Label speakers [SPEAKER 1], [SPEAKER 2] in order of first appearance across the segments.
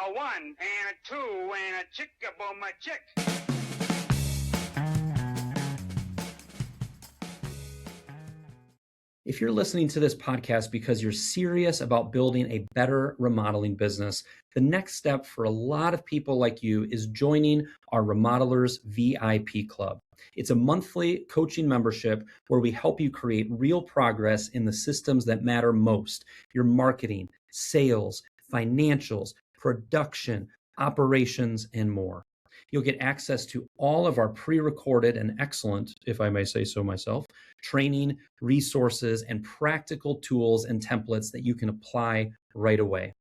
[SPEAKER 1] A one and a two and a chick-a-boom a chick.
[SPEAKER 2] If you're listening to this podcast because you're serious about building a better remodeling business, the next step for a lot of people like you is joining our Remodelers VIP Club. It's a monthly coaching membership where we help you create real progress in the systems that matter most: your marketing, sales, financials, production, operations, and more. You'll get access to all of our pre-recorded and excellent, if I may say so myself, training, resources, and practical tools and templates that you can apply right away.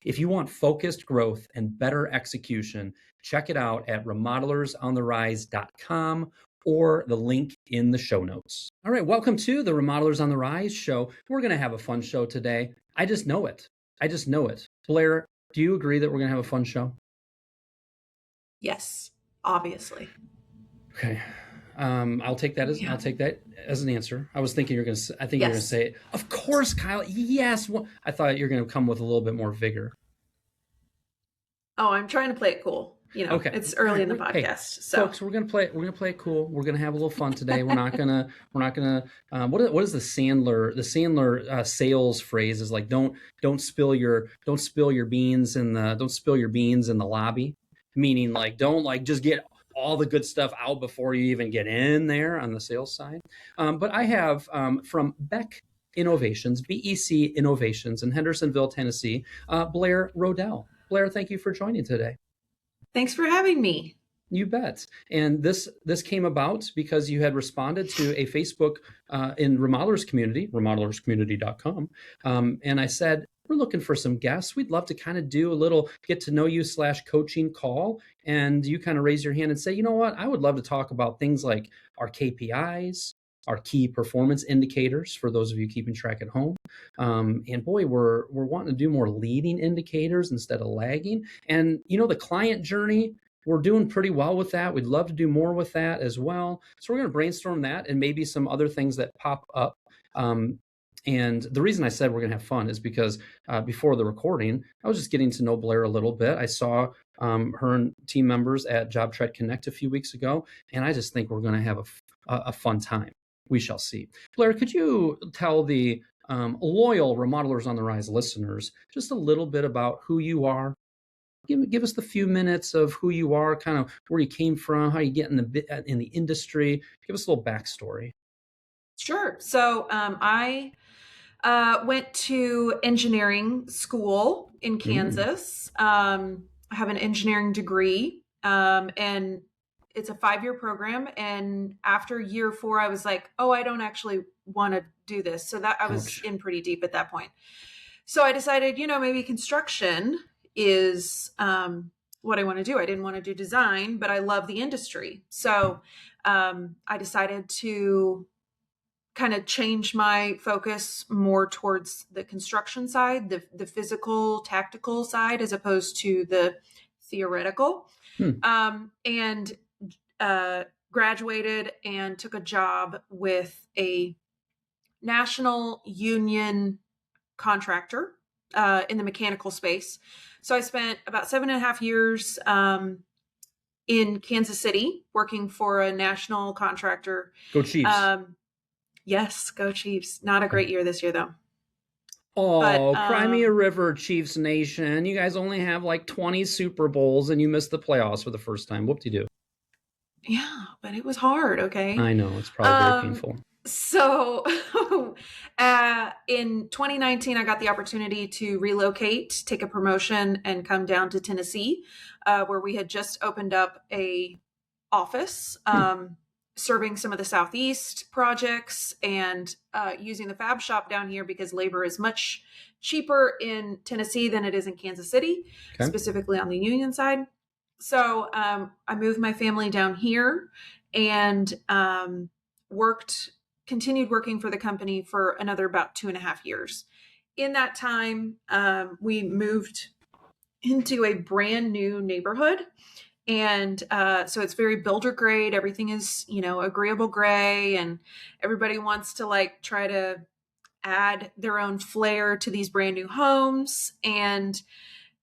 [SPEAKER 2] If you want focused growth and better execution, check it out at remodelers.ontherise.com or the link in the show notes. All right, welcome to the Remodelers on the Rise show. We're going to have a fun show today. I just know it. Blair, do you agree that we're going to have a fun show?
[SPEAKER 3] Yes, obviously.
[SPEAKER 2] Okay. I'll take that as an answer. I was thinking you're going to say it. Of course, Kyle. Yes. Well, I thought you're going to come with a little bit more vigor.
[SPEAKER 3] Oh, I'm trying to play it cool. Okay. It's early in the podcast.
[SPEAKER 2] Hey,
[SPEAKER 3] so
[SPEAKER 2] folks, we're going to play it cool. We're going to have a little fun today. What is the Sandler sales phrase is like, don't spill your beans in the lobby. Meaning like, don't just get all the good stuff out before you even get in there on the sales side. But I have from BEC Innovations, BEC Innovations in Hendersonville, Tennessee, Blair Roedel. Blair, thank you for joining today.
[SPEAKER 3] Thanks for having me.
[SPEAKER 2] You bet. And this came about because you had responded to a Facebook in Remodelers community, remodelerscommunity.com. And I said, we're looking for some guests. We'd love to kind of do a little get to know you / coaching call. And you kind of raise your hand and say, you know what? I would love to talk about things like our KPIs, our key performance indicators for those of you keeping track at home. And boy, we're wanting to do more leading indicators instead of lagging. And the client journey, we're doing pretty well with that. We'd love to do more with that as well. So we're going to brainstorm that and maybe some other things that pop up. And the reason I said we're going to have fun is because before the recording, I was just getting to know Blair a little bit. I saw her and team members at Job Tread Connect a few weeks ago, and I just think we're going to have a fun time. We shall see. Blair, could you tell the loyal Remodelers on the Rise listeners just a little bit about who you are? Give us the few minutes of who you are, kind of where you came from, how you get in the industry. Give us a little backstory.
[SPEAKER 3] Sure. So I went to engineering school in Kansas. I have an engineering degree, and it's a 5-year program. And after year 4, I was like, oh, I don't actually want to do this. So that I was in pretty deep at that point. So I decided, maybe construction is what I want to do. I didn't want to do design, but I love the industry. So I decided to kind of change my focus more towards the construction side, the physical, tactical side, as opposed to the theoretical. And graduated and took a job with a national union contractor in the mechanical space. So I spent about 7.5 years in Kansas City working for a national contractor.
[SPEAKER 2] Go Chiefs.
[SPEAKER 3] Yes, go Chiefs. Not a great year this year, though.
[SPEAKER 2] Oh, cry me a river, Chiefs Nation. You guys only have like 20 Super Bowls and you missed the playoffs for the first time. Whoop-de-doo.
[SPEAKER 3] Yeah, but it was hard, okay?
[SPEAKER 2] I know. It's probably very painful.
[SPEAKER 3] So in 2019, I got the opportunity to relocate, take a promotion, and come down to Tennessee, where we had just opened up a office, serving some of the Southeast projects and using the fab shop down here because labor is much cheaper in Tennessee than it is in Kansas City, specifically on the union side. So I moved my family down here and continued working for the company for another about 2.5 years. In that time, we moved into a brand new neighborhood. And so it's very builder grade. Everything is, agreeable gray, and everybody wants to try to add their own flair to these brand new homes. And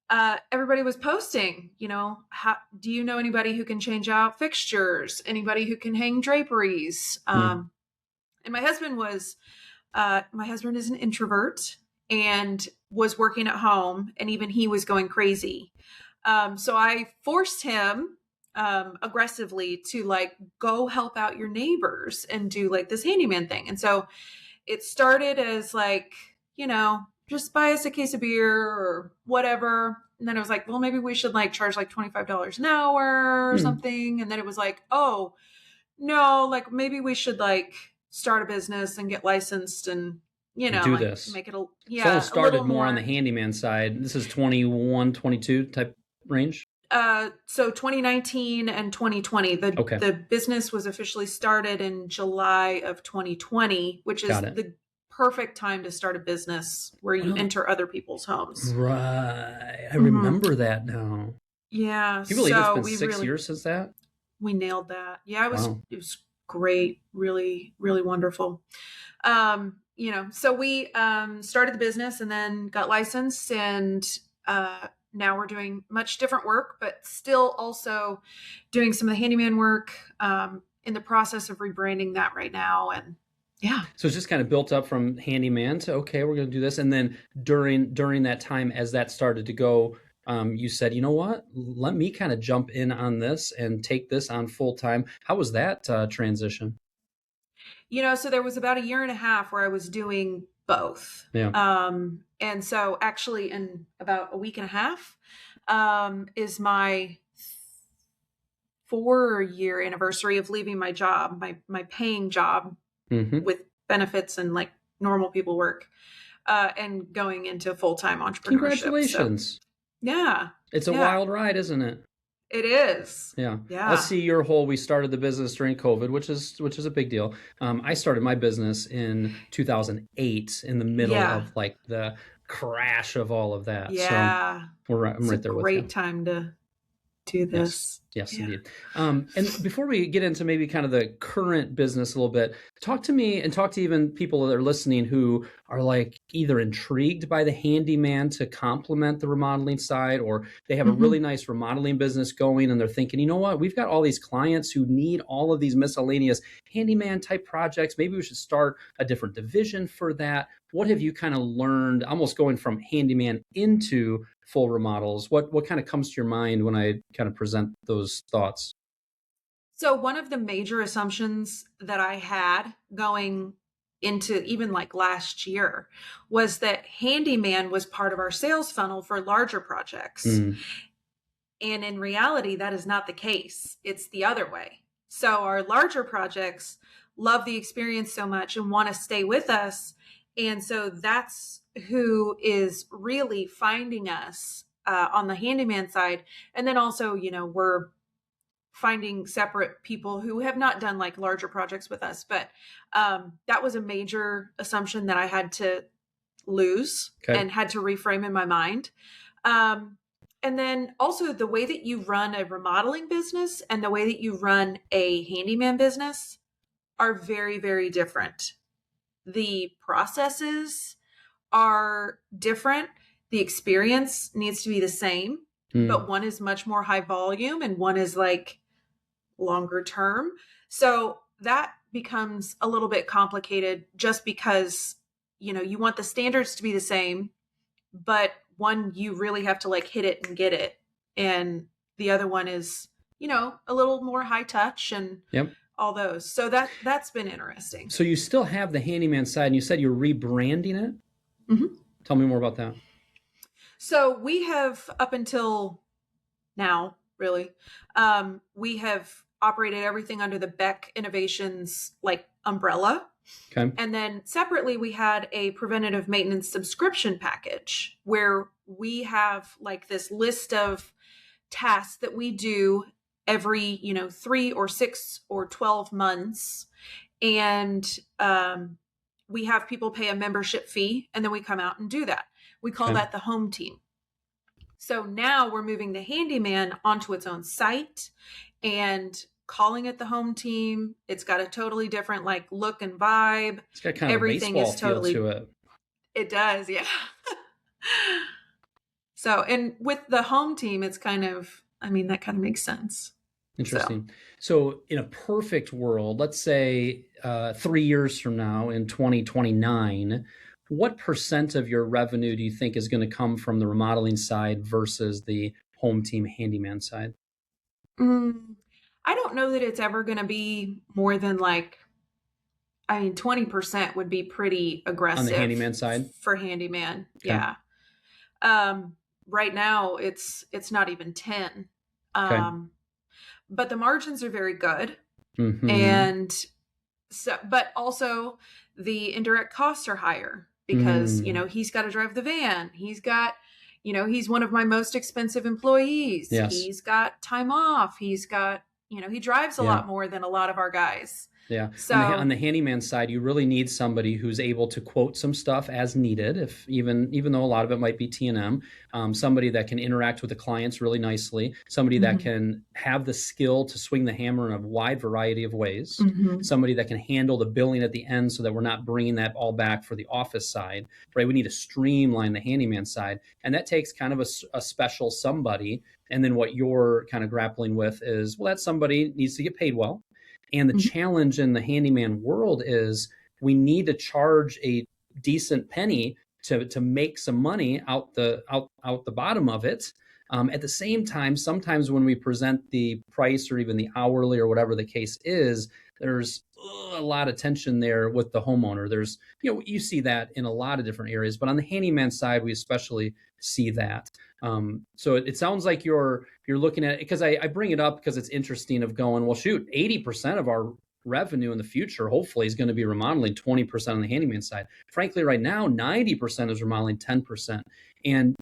[SPEAKER 3] everybody was posting, do you know anybody who can change out fixtures? Anybody who can hang draperies? And my husband is an introvert and was working at home, and even he was going crazy. So I forced him aggressively to like go help out your neighbors and do like this handyman thing. And so it started as like, just buy us a case of beer or whatever. And then it was like, well, maybe we should like charge like $25 an hour or something. And then it was like, oh no, like maybe we should like start a business and get licensed and,
[SPEAKER 2] do
[SPEAKER 3] like
[SPEAKER 2] this.
[SPEAKER 3] make it
[SPEAKER 2] So it started
[SPEAKER 3] a little
[SPEAKER 2] more on the handyman side. This is 21, 22 type range.
[SPEAKER 3] So 2019 and 2020, the business was officially started in July of 2020, which is the perfect time to start a business where you enter other people's homes.
[SPEAKER 2] Right. I remember that now.
[SPEAKER 3] Yeah.
[SPEAKER 2] Can you believe it's been 6 years since that?
[SPEAKER 3] We nailed that. Yeah, it was great. Really, really wonderful. So we started the business and then got licensed, and now we're doing much different work, but still also doing some of the handyman work, in the process of rebranding that right now. And yeah.
[SPEAKER 2] So it's just kind of built up from handyman to, okay, we're going to do this. And then during that time, as that started to go, you said, you know what, let me kind of jump in on this and take this on full time. How was that transition?
[SPEAKER 3] So there was about a year and a half where I was doing both.
[SPEAKER 2] Yeah.
[SPEAKER 3] And so actually in about a week and a half, is my 4-year anniversary of leaving my job, my paying job with benefits and like normal people work, and going into full-time entrepreneurship.
[SPEAKER 2] Congratulations.
[SPEAKER 3] So, yeah.
[SPEAKER 2] It's a wild ride, isn't it?
[SPEAKER 3] It is.
[SPEAKER 2] Yeah.
[SPEAKER 3] Yeah.
[SPEAKER 2] Let's see we started the business during COVID, which is a big deal. I started my business in 2008 in the middle of like the crash of all of that.
[SPEAKER 3] Yeah.
[SPEAKER 2] So I'm right there with you.
[SPEAKER 3] Great time to do this.
[SPEAKER 2] Yes, indeed. And before we get into maybe kind of the current business a little bit, talk to me and talk to even people that are listening who are like either intrigued by the handyman to complement the remodeling side, or they have a really nice remodeling business going and they're thinking, you know what, we've got all these clients who need all of these miscellaneous handyman type projects. Maybe we should start a different division for that. What have you kind of learned, almost going from handyman into full remodels? What kind of comes to your mind when I kind of present those thoughts?
[SPEAKER 3] So one of the major assumptions that I had going into even like last year was that handyman was part of our sales funnel for larger projects. And in reality, that is not the case. It's the other way. So our larger projects love the experience so much and want to stay with us. And so that's who is really finding us on the handyman side. And then also, we're finding separate people who have not done like larger projects with us. But that was a major assumption that I had to lose and had to reframe in my mind. And then also the way that you run a remodeling business and the way that you run a handyman business are very, very different. The processes are different. The experience needs to be the same, but one is much more high volume and one is like longer term. So that becomes a little bit complicated just because, you want the standards to be the same, but one, you really have to like hit it and get it. And the other one is, a little more high touch and all those. So that's been interesting.
[SPEAKER 2] So you still have the handyman side, and you said you're rebranding it. Tell me more about that.
[SPEAKER 3] So we have, up until now, really, we have operated everything under the Beck Innovations like umbrella.
[SPEAKER 2] Okay.
[SPEAKER 3] And then separately, we had a preventative maintenance subscription package where we have like this list of tasks that we do every, 3 or 6 or 12 months. And we have people pay a membership fee, and then we come out and do that. We call that the home team. So now we're moving the handyman onto its own site and calling it the home team. It's got a totally different like look and vibe.
[SPEAKER 2] It's got kind of everything a baseball is totally feel to it.
[SPEAKER 3] It does, yeah. So, and with the home team, it's kind of, I mean, that kind of makes sense.
[SPEAKER 2] Interesting. So in a perfect world, let's say 3 years from now in 2029, what percent of your revenue do you think is going to come from the remodeling side versus the home team handyman side?
[SPEAKER 3] I don't know that it's ever going to be more than like, I mean, 20% would be pretty aggressive
[SPEAKER 2] On the handyman side?
[SPEAKER 3] for handyman.
[SPEAKER 2] Okay.
[SPEAKER 3] Yeah. Right now it's not even 10.
[SPEAKER 2] Okay.
[SPEAKER 3] But the margins are very good.
[SPEAKER 2] Mm-hmm.
[SPEAKER 3] And so, but also the indirect costs are higher because, you know, he's got to drive the van. He's got, you know, he's one of my most expensive employees.
[SPEAKER 2] Yes.
[SPEAKER 3] He's got time off. He's got, you know, he drives a lot more than a lot of our guys.
[SPEAKER 2] Yeah.
[SPEAKER 3] So
[SPEAKER 2] on the handyman side, you really need somebody who's able to quote some stuff as needed, if even though a lot of it might be T&M, somebody that can interact with the clients really nicely, somebody that can have the skill to swing the hammer in a wide variety of ways, somebody that can handle the billing at the end so that we're not bringing that all back for the office side, right? We need to streamline the handyman side. And that takes kind of a special somebody. And then what you're kind of grappling with is, well, that somebody needs to get paid well. And the challenge in the handyman world is we need to charge a decent penny to make some money out the bottom of it. At the same time, sometimes when we present the price or even the hourly or whatever the case is, there's a lot of tension there with the homeowner. There's, you know, you see that in a lot of different areas, but on the handyman side, we especially see that. So it sounds like you're looking at it, because I bring it up because it's interesting of going, well, shoot, 80% of our revenue in the future, hopefully, is going to be remodeling, 20% on the handyman side. Frankly, right now, 90% is remodeling, 10%. And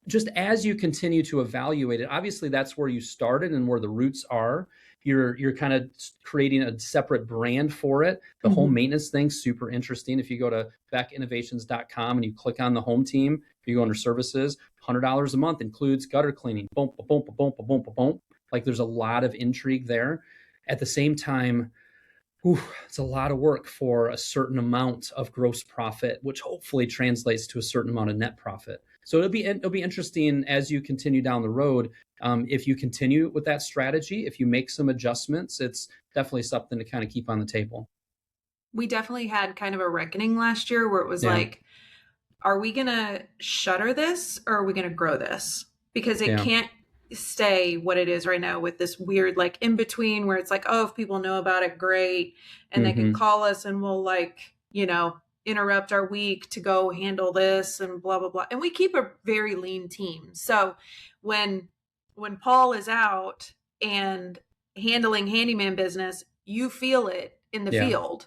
[SPEAKER 2] just as you continue to evaluate it, obviously that's where you started and where the roots are. You're kind of creating a separate brand for it. The home maintenance thing, super interesting. If you go to beckinnovations.com and you click on the home team, if you go under services, $100 a month includes gutter cleaning. Boom, boom, boom, boom, boom, boom, boom. Like there's a lot of intrigue there. At the same time, it's a lot of work for a certain amount of gross profit, which hopefully translates to a certain amount of net profit. So it'll be interesting as you continue down the road. If you continue with that strategy, if you make some adjustments, it's definitely something to kind of keep on the table.
[SPEAKER 3] We definitely had kind of a reckoning last year where it was like, are we going to shutter this or are we going to grow this? Because it can't stay what it is right now with this weird like in between where it's like, oh, if people know about it, great. And they can call us and we'll like, you know, interrupt our week to go handle this and blah, blah, blah. And we keep a very lean team. So when Paul is out and handling handyman business, you feel it in the field.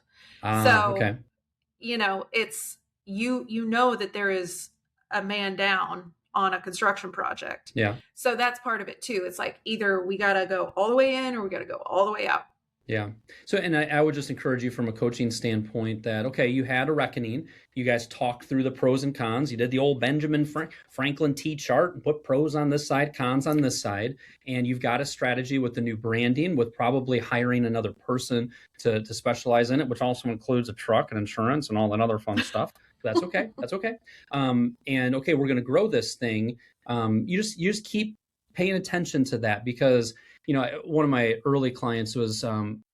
[SPEAKER 3] You know, it's, you know that there is a man down on a construction project. Yeah. So that's part of it too. It's like either we got to go all the way in or we got to go all the way out.
[SPEAKER 2] Yeah. So, and I would just encourage you from a coaching standpoint that, okay, you had a reckoning. You guys talked through the pros and cons. You did the old Benjamin Franklin T chart and put pros on this side, cons on this side. And you've got a strategy with the new branding, with probably hiring another person to specialize in it, which also includes a truck and insurance and all that other fun stuff. That's okay. That's okay. And okay, we're going to grow this thing. You just keep paying attention to that, because you know, one of my early clients was,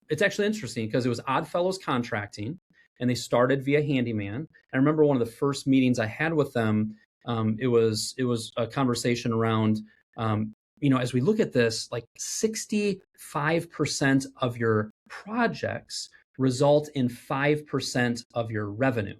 [SPEAKER 2] it's actually interesting because it was Oddfellows Contracting and they started via Handyman. I remember one of the first meetings I had with them, it was a conversation around, you know, as we look at this, like 65% of your projects result in 5% of your revenue.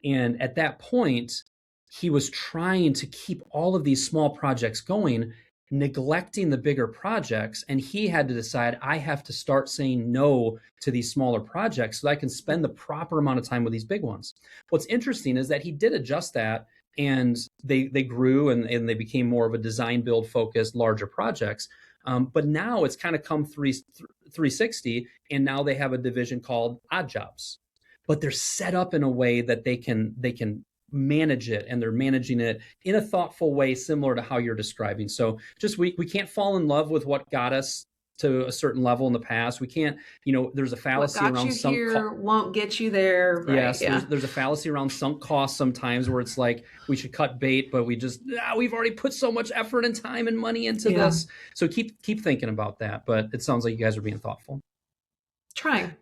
[SPEAKER 2] And at that point, he was trying to keep all of these small projects going, neglecting the bigger projects. And he had to decide, I have to start saying no to these smaller projects so that I can spend the proper amount of time with these big ones. What's interesting is that he did adjust that, and they grew and they became more of a design build focused, larger projects. But now it's kind of come 360, and now they have a division called Odd Jobs. But they're set up in a way that they can manage it, and they're managing it in a thoughtful way, similar to how you're describing. So just we can't fall in love with what got us to a certain level in the past. We can't, there's a
[SPEAKER 3] What
[SPEAKER 2] fallacy
[SPEAKER 3] got
[SPEAKER 2] around
[SPEAKER 3] you
[SPEAKER 2] sunk
[SPEAKER 3] here won't get you there. Right?
[SPEAKER 2] Yes,
[SPEAKER 3] Yeah.
[SPEAKER 2] there's a fallacy around sunk costs sometimes where it's like we should cut bait, but we've already put so much effort and time and money into this. So keep thinking about that. But it sounds like you guys are being thoughtful.
[SPEAKER 3] Trying.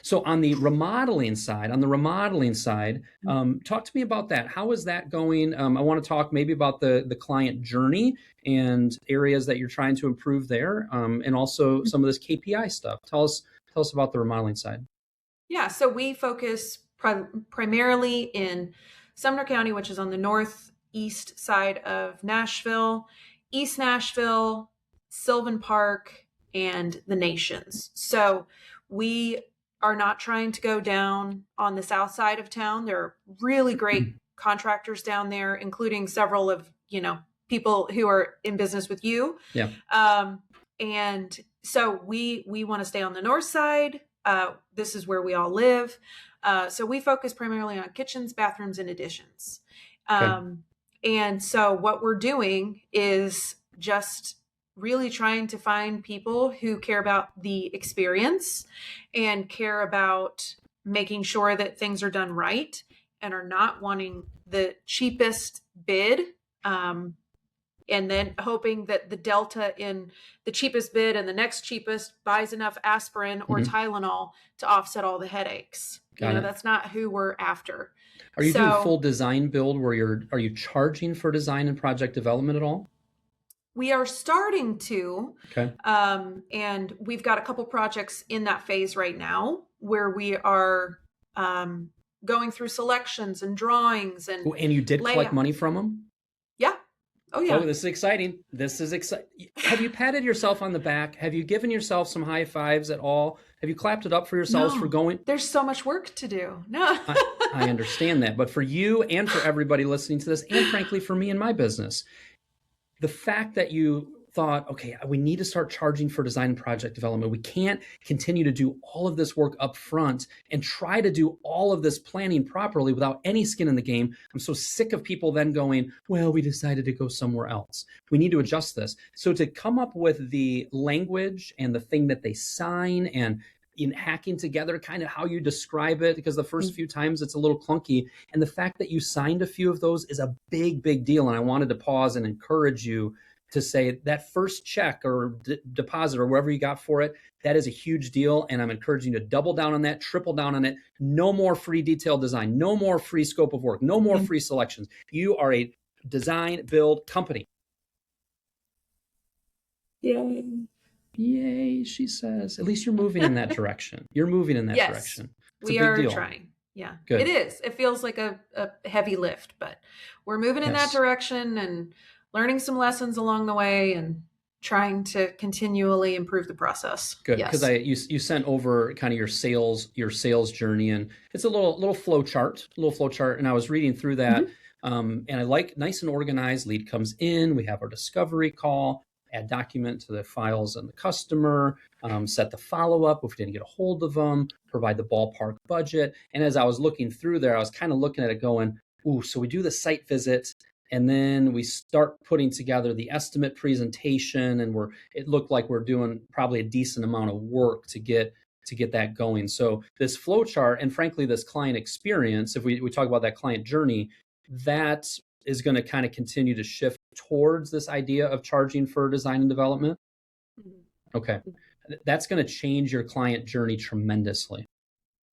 [SPEAKER 2] So on the remodeling side, talk to me about that. How is that going? I want to talk maybe about the client journey and areas that you're trying to improve there, and also some of this KPI stuff. Tell us about the remodeling side.
[SPEAKER 3] Yeah, so we focus primarily in Sumner County, which is on the northeast side of Nashville, East Nashville, Sylvan Park, and the Nations. So we are not trying to go down on the south side of town. There are really great contractors down there, including several of, people who are in business with you.
[SPEAKER 2] Yeah.
[SPEAKER 3] And so we want to stay on the north side. This is where we all live. So we focus primarily on kitchens, bathrooms, and additions. And so what we're doing is just really trying to find people who care about the experience and care about making sure that things are done right and are not wanting the cheapest bid. And then hoping that the delta in the cheapest bid and the next cheapest buys enough aspirin or Tylenol to offset all the headaches. That's not who we're after.
[SPEAKER 2] Are you doing full design build where are you charging for design and project development at all?
[SPEAKER 3] We are starting to,
[SPEAKER 2] okay.
[SPEAKER 3] And we've got a couple projects in that phase right now where we are going through selections and drawings and
[SPEAKER 2] you did collect money from them?
[SPEAKER 3] Yeah. Oh, yeah.
[SPEAKER 2] Oh, this is exciting. Have you patted yourself on the back? Have you given yourself some high fives at all? Have you clapped it up for yourselves for going?
[SPEAKER 3] There's so much work to do. No.
[SPEAKER 2] I understand that. But for you and for everybody listening to this, and frankly, for me and my business, the fact that you thought, okay, we need to start charging for design and project development. We can't continue to do all of this work up front and try to do all of this planning properly without any skin in the game. I'm so sick of people then going, well, we decided to go somewhere else. We need to adjust this. So to come up with the language and the thing that they sign and in hacking together kind of how you describe it, because the first few times it's a little clunky. And the fact that you signed a few of those is a big, big deal. And I wanted to pause and encourage you to say that first check or deposit or wherever you got for it, that is a huge deal. And I'm encouraging you to double down on that, triple down on it. No more free detailed design, no more free scope of work, no more free selections. You are a design build company.
[SPEAKER 3] Yay.
[SPEAKER 2] Yay, she says. At least you're moving in that direction. You're moving in that direction. It's
[SPEAKER 3] we
[SPEAKER 2] a big
[SPEAKER 3] are
[SPEAKER 2] deal.
[SPEAKER 3] trying. Yeah,
[SPEAKER 2] Good.
[SPEAKER 3] It is. It feels like a heavy lift, but we're moving in that direction and learning some lessons along the way and trying to continually improve the process.
[SPEAKER 2] Good, because you sent over kind of your sales journey, and it's a little flow chart, and I was reading through that, and I like nice and organized. Lead comes in, we have our discovery call, add document to the files and the customer, set the follow-up if we didn't get a hold of them, provide the ballpark budget. And as I was looking through there, I was kind of looking at it going, ooh, so we do the site visit, and then we start putting together the estimate presentation, and it looked like we're doing probably a decent amount of work to get that going. So this flow chart, and frankly, this client experience, if we talk about that client journey, that is going to kind of continue to shift towards this idea of charging for design and development. Okay. That's going to change your client journey tremendously.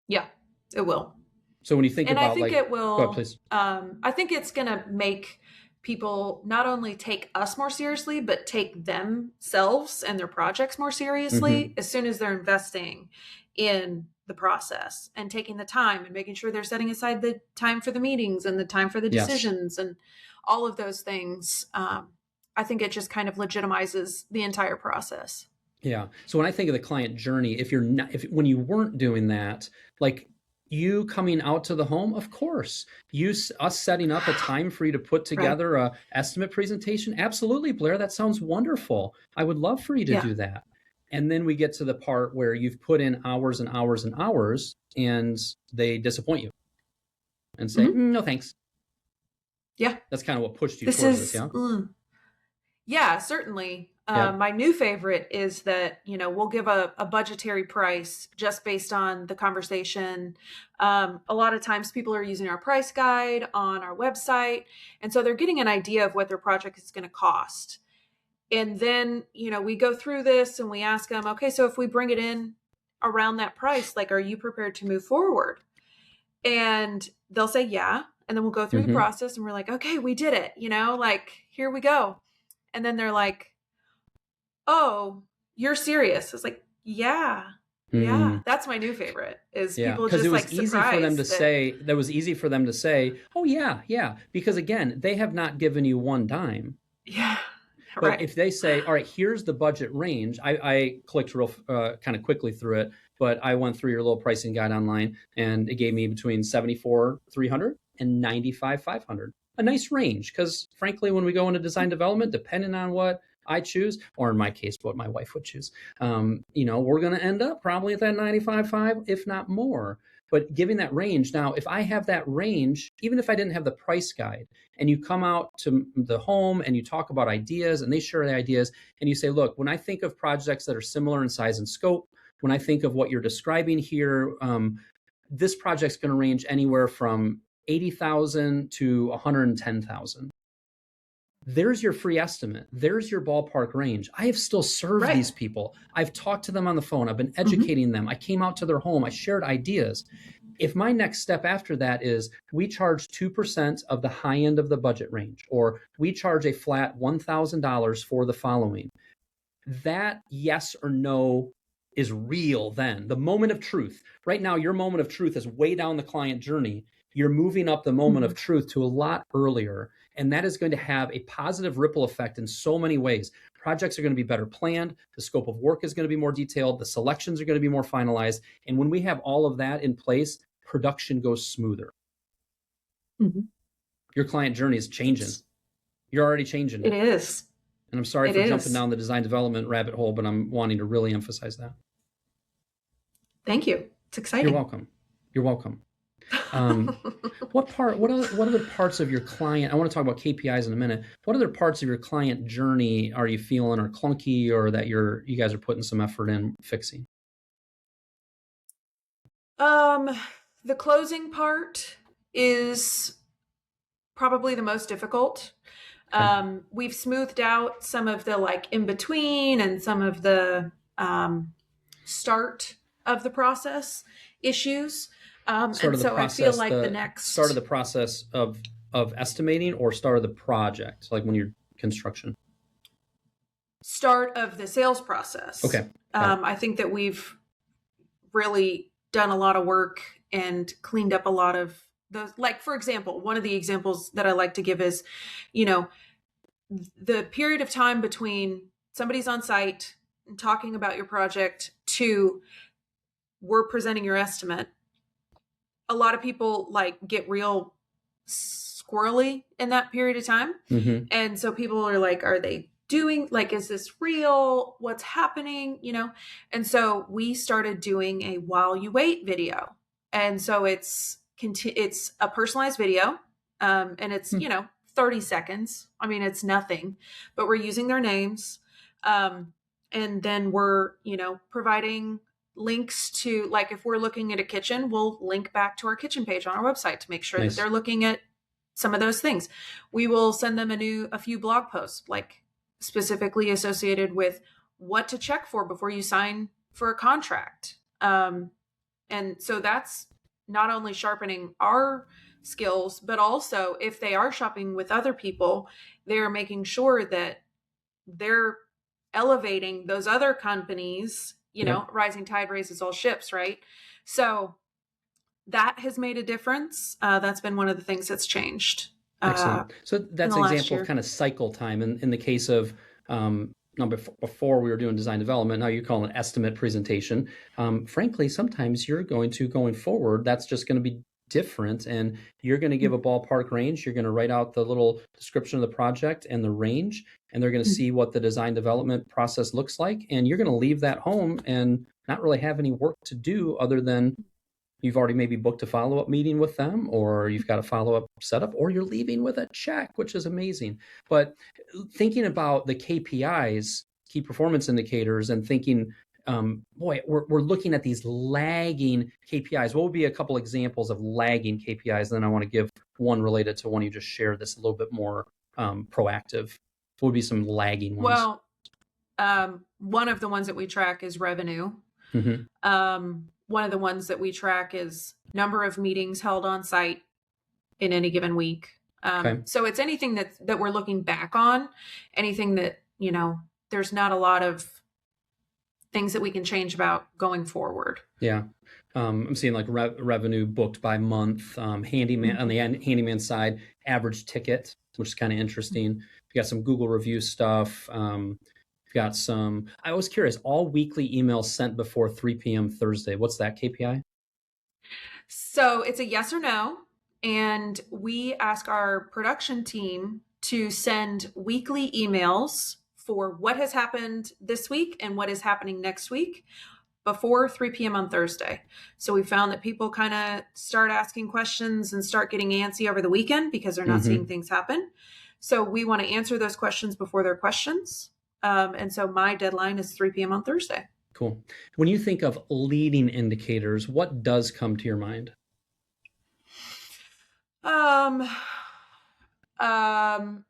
[SPEAKER 3] Yeah, it will.
[SPEAKER 2] So when you think about,
[SPEAKER 3] I think it will,
[SPEAKER 2] go ahead, please.
[SPEAKER 3] I think it's going to make people not only take us more seriously, but take themselves and their projects more seriously as soon as they're investing in the process and taking the time and making sure they're setting aside the time for the meetings and the time for the decisions and all of those things. I think it just kind of legitimizes the entire process.
[SPEAKER 2] Yeah. So when I think of the client journey, when you weren't doing that, like you coming out to the home, of course, us setting up a time for you to put together a estimate presentation. Absolutely, Blair. That sounds wonderful. I would love for you to do that. And then we get to the part where you've put in hours and hours and hours and they disappoint you and say, no, thanks.
[SPEAKER 3] Yeah.
[SPEAKER 2] That's kind of what pushed you towards this, yeah?
[SPEAKER 3] Yeah, certainly. My new favorite is that, we'll give a budgetary price just based on the conversation. A lot of times people are using our price guide on our website. And so they're getting an idea of what their project is going to cost. And then, we go through this and we ask them, okay, so if we bring it in around that price, like, are you prepared to move forward? And they'll say, yeah. And then we'll go through the process and we're like, okay, we did it, like, here we go. And then they're like, oh, you're serious. It's like, yeah. That's my new favorite is people just
[SPEAKER 2] it was
[SPEAKER 3] like
[SPEAKER 2] easy
[SPEAKER 3] surprised
[SPEAKER 2] for them to say, that was easy for them to say, oh yeah. Because again, they have not given you one dime.
[SPEAKER 3] Yeah.
[SPEAKER 2] But if they say, all right, here's the budget range, I clicked real kind of quickly through it, but I went through your little pricing guide online and it gave me between $74,300 and $95,500. A nice range, because frankly, when we go into design development, depending on what I choose, or in my case, what my wife would choose, we're going to end up probably at that 95.5, if not more. But giving that range, now, if I have that range, even if I didn't have the price guide, and you come out to the home and you talk about ideas and they share the ideas and you say, look, when I think of projects that are similar in size and scope, when I think of what you're describing here, this project's going to range anywhere from $80,000 to $110,000. There's your free estimate. There's your ballpark range. I have still served these people. I've talked to them on the phone. I've been educating them. I came out to their home. I shared ideas. If my next step after that is we charge 2% of the high end of the budget range, or we charge a flat $1,000 for the following, that yes or no is real then. The moment of truth. Right now, your moment of truth is way down the client journey. You're moving up the moment of truth to a lot earlier. And that is going to have a positive ripple effect in so many ways. Projects are going to be better planned. The scope of work is going to be more detailed. The selections are going to be more finalized. And when we have all of that in place, production goes smoother. Your client journey is changing. You're already changing it.
[SPEAKER 3] It is.
[SPEAKER 2] And I'm sorry for jumping down the design development rabbit hole, but I'm wanting to really emphasize that.
[SPEAKER 3] Thank you. It's exciting.
[SPEAKER 2] You're welcome. What other parts of your client, I want to talk about KPIs in a minute. What other parts of your client journey are you feeling are clunky, or that you guys are putting some effort in fixing?
[SPEAKER 3] The closing part is probably the most difficult. We've smoothed out some of the in between and some of the start of the process issues. I feel like the next
[SPEAKER 2] start of the process of estimating, or start of the project, like when you're construction.
[SPEAKER 3] Start of the sales process.
[SPEAKER 2] Okay.
[SPEAKER 3] I think that we've really done a lot of work and cleaned up a lot of those. Like, for example, one of the examples that I like to give is, the period of time between somebody's on site and talking about your project to we're presenting your estimate. A lot of people get real squirrely in that period of time. And so people are like, are they doing, is this real? What's happening? And so we started doing a while you wait video. And so it's a personalized video. And it's, 30 seconds. I mean, it's nothing, but we're using their names. And then we're, providing links to, if we're looking at a kitchen, we'll link back to our kitchen page on our website to make sure that they're looking at some of those things. We will send them a few blog posts, specifically associated with what to check for before you sign for a contract. And so that's not only sharpening our skills, but also if they are shopping with other people, they're making sure that they're elevating those other companies. Rising tide raises all ships, right? So that has made a difference. That's been one of the things that's changed.
[SPEAKER 2] Excellent. So that's an example of kind of cycle time. In the case of before we were doing design development, now you call it an estimate presentation. Frankly, sometimes going forward, that's just going to be different, and you're going to give a ballpark range. You're going to write out the little description of the project and the range, and they're going to see what the design development process looks like, and you're going to leave that home and not really have any work to do other than you've already maybe booked a follow-up meeting with them, or you've got a follow-up setup, or you're leaving with a check, which is amazing. But thinking about the KPIs, key performance indicators and thinking, boy, we're looking at these lagging KPIs. What would be a couple examples of lagging KPIs? And then I want to give one related to one you just shared that's a little bit more proactive. What would be some lagging ones?
[SPEAKER 3] Well, one of the ones that we track is revenue. One of the ones that we track is number of meetings held on site in any given week. So it's anything that we're looking back on, anything that, there's not a lot of things that we can change about going forward.
[SPEAKER 2] Yeah. I'm seeing like revenue booked by month, handyman on the handyman side, average ticket, which is kind of interesting. You got some Google review stuff. You've got some, I was curious, all weekly emails sent before 3 p.m. Thursday. What's that KPI?
[SPEAKER 3] So it's a yes or no. And we ask our production team to send weekly emails for what has happened this week and what is happening next week before 3 p.m. on Thursday. So we found that people kind of start asking questions and start getting antsy over the weekend because they're not seeing things happen. So we want to answer those questions before they're questions. And so my deadline is 3 p.m. on Thursday.
[SPEAKER 2] Cool. When you think of leading indicators, what does come to your mind?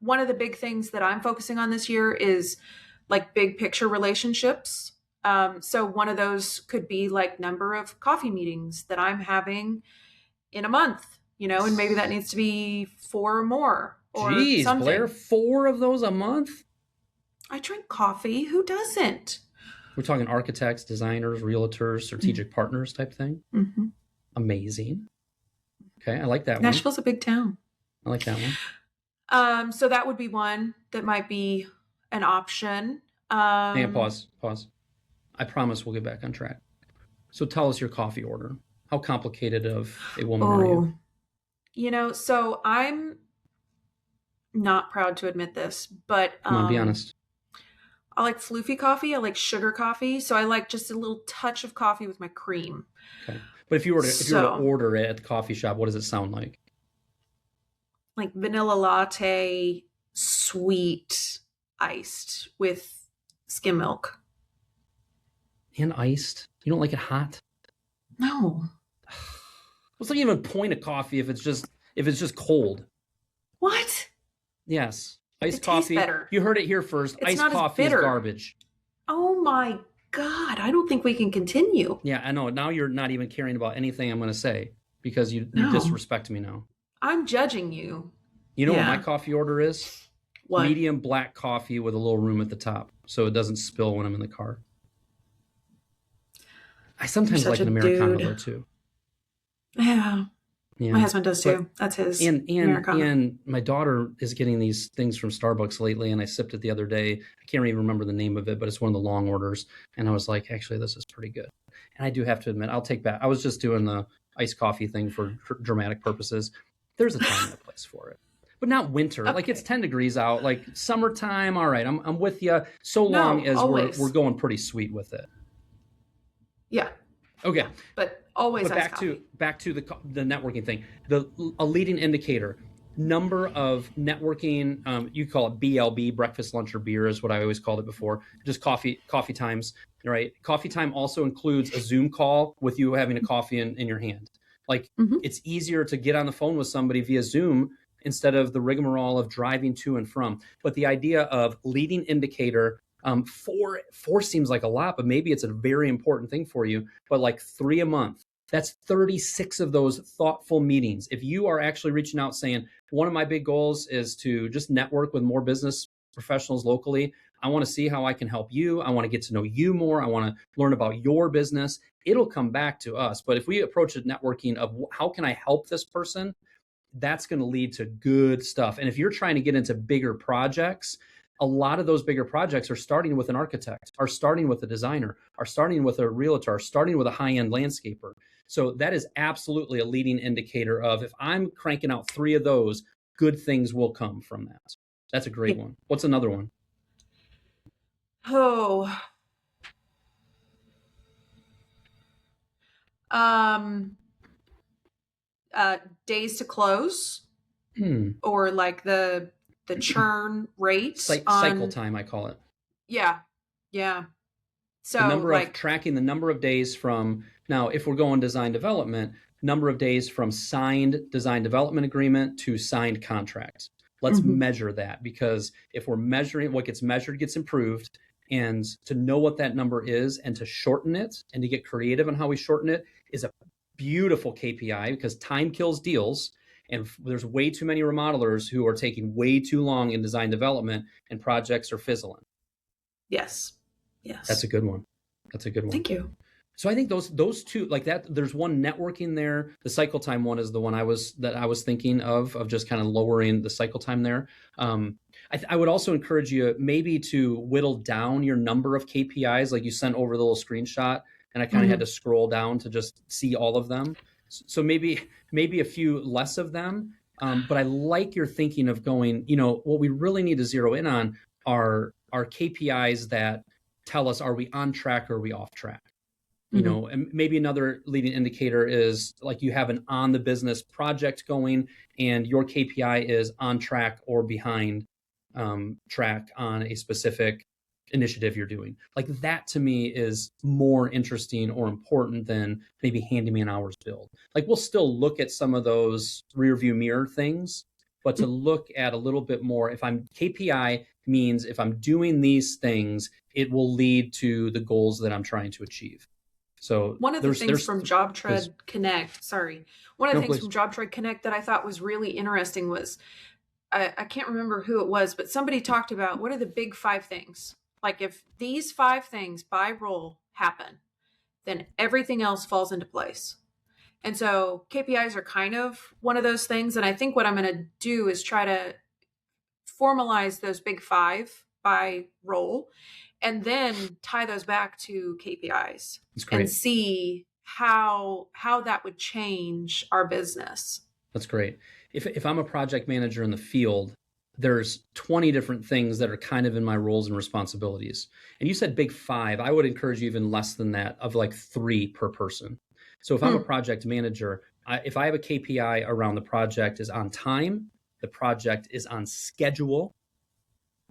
[SPEAKER 3] One of the big things that I'm focusing on this year is like big picture relationships. So one of those could be like number of coffee meetings that I'm having in a month, and maybe that needs to be 4 or more or
[SPEAKER 2] Jeez,
[SPEAKER 3] something.
[SPEAKER 2] Blair, 4 of those a month?
[SPEAKER 3] I drink coffee. Who doesn't?
[SPEAKER 2] We're talking architects, designers, realtors, strategic partners type thing. Amazing. Okay, I like that one.
[SPEAKER 3] Nashville's a big town.
[SPEAKER 2] I like that one.
[SPEAKER 3] So that would be one that might be an option.
[SPEAKER 2] Hang on, pause. I promise we'll get back on track. So tell us your coffee order. How complicated of a woman are you?
[SPEAKER 3] So I'm not proud to admit this, but
[SPEAKER 2] Come on, be honest.
[SPEAKER 3] I like floofy coffee. I like sugar coffee. So I like just a little touch of coffee with my cream.
[SPEAKER 2] Okay. But if you were to order it at the coffee shop, what does it sound like?
[SPEAKER 3] Like vanilla latte, sweet, iced with skim milk.
[SPEAKER 2] And iced? You don't like it hot?
[SPEAKER 3] No.
[SPEAKER 2] What's the even point of coffee if it's just cold?
[SPEAKER 3] What?
[SPEAKER 2] Yes. Iced
[SPEAKER 3] It
[SPEAKER 2] coffee.
[SPEAKER 3] tastes better.
[SPEAKER 2] You heard it here first.
[SPEAKER 3] It's
[SPEAKER 2] Iced coffee is garbage.
[SPEAKER 3] Oh my God. I don't think we can continue.
[SPEAKER 2] Yeah, I know. Now you're not even caring about anything I'm going to say because you disrespect me now.
[SPEAKER 3] I'm judging you.
[SPEAKER 2] You know what my coffee order is?
[SPEAKER 3] What?
[SPEAKER 2] Medium black coffee with a little room at the top so it doesn't spill when I'm in the car. I sometimes like an Americano though too.
[SPEAKER 3] Yeah. My husband does too. That's his Americano.
[SPEAKER 2] And my daughter is getting these things from Starbucks lately, and I sipped it the other day. I can't even remember the name of it, but it's one of the long orders. And I was like, actually, this is pretty good. And I do have to admit, I'll take back. I was just doing the iced coffee thing for dramatic purposes. There's a time and a place for it. But not winter. Okay. Like it's 10 degrees out. Like summertime, all right, I'm with you so long as we're going pretty sweet with it.
[SPEAKER 3] Yeah.
[SPEAKER 2] Okay.
[SPEAKER 3] But always
[SPEAKER 2] back to the networking thing. A leading indicator, number of networking, you call it BLB, breakfast, lunch, or beer is what I always called it before. Just coffee times, right? Coffee time also includes a Zoom call with you having a coffee in your hand. Like it's easier to get on the phone with somebody via Zoom instead of the rigmarole of driving to and from. But the idea of leading indicator, 4 seems like a lot, but maybe it's a very important thing for you. But like 3 a month, that's 36 of those thoughtful meetings. If you are actually reaching out saying, one of my big goals is to just network with more business professionals locally. I want to see how I can help you. I want to get to know you more. I want to learn about your business. It'll come back to us. But if we approach it networking of how can I help this person, that's going to lead to good stuff. And if you're trying to get into bigger projects, a lot of those bigger projects are starting with an architect, are starting with a designer, are starting with a realtor, are starting with a high-end landscaper. So that is absolutely a leading indicator of if I'm cranking out 3 of those, good things will come from that. That's a great one. What's another one?
[SPEAKER 3] Days to close, or like the churn rate.
[SPEAKER 2] Cycle time, I call it.
[SPEAKER 3] Yeah. Yeah.
[SPEAKER 2] The
[SPEAKER 3] So
[SPEAKER 2] number of
[SPEAKER 3] like,
[SPEAKER 2] tracking the number of days from now, if we're going design development, number of days from signed design development agreement to signed contract. Let's
[SPEAKER 3] mhm.
[SPEAKER 2] measure that, because if we're measuring what gets measured gets improved, and to know what that number is and to shorten it and to get creative on how we shorten it is a beautiful KPI, because time kills deals. And there's way too many remodelers who are taking way too long in design development and projects are fizzling.
[SPEAKER 3] Yes.
[SPEAKER 2] That's
[SPEAKER 3] Yes.
[SPEAKER 2] a good one. That's a good one.
[SPEAKER 3] Thank you.
[SPEAKER 2] So I think those two, like that, there's one networking there. The cycle time one is the one I was thinking of just kind of lowering the cycle time there. I would also encourage you maybe to whittle down your number of KPIs. Like you sent over the little screenshot, and I kind of had to scroll down to just see all of them. So maybe a few less of them. But I like your thinking of going, what we really need to zero in on are KPIs that tell us, are we on track or are we off track? And maybe another leading indicator is like you have an on the business project going and your KPI is on track or behind track on a specific initiative you're doing. Like that to me is more interesting or important than maybe handyman hours billed. Like we'll still look at some of those rear view mirror things, but to look at a little bit more, if I'm KPI means if I'm doing these things, it will lead to the goals that I'm trying to achieve. So
[SPEAKER 3] one of the things from JobTread Connect, one of the things from JobTread Connect that I thought was really interesting was, I can't remember who it was, but somebody talked about what are the big 5 things. Like if these 5 things by role happen, then everything else falls into place. And so KPIs are kind of one of those things. And I think what I'm going to do is try to formalize those big 5 by role, and then tie those back to KPIs and see how that would change our business.
[SPEAKER 2] That's great. If I'm a project manager in the field, there's 20 different things that are kind of in my roles and responsibilities. And you said big 5. I would encourage you even less than that, of like 3 per person. So if I'm a project manager, if I have a KPI around the project is on time, the project is on schedule,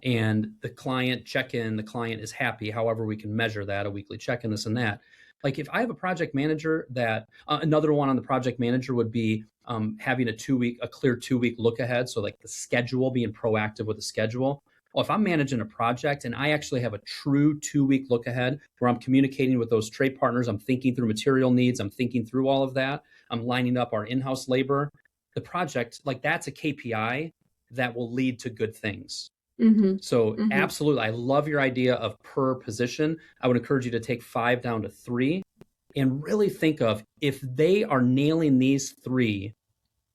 [SPEAKER 2] and the client check-in, the client is happy, however we can measure that, a weekly check-in, this and that. Like if I have a project manager that, another one on the project manager would be having a clear 2-week look ahead. So like the schedule, being proactive with the schedule. Well, if I'm managing a project and I actually have a true 2-week look ahead where I'm communicating with those trade partners, I'm thinking through material needs, I'm thinking through all of that, I'm lining up our in-house labor, the project, like that's a KPI that will lead to good things. So absolutely, I love your idea of per position. I would encourage you to take 5 down to 3 and really think of, if they are nailing these 3,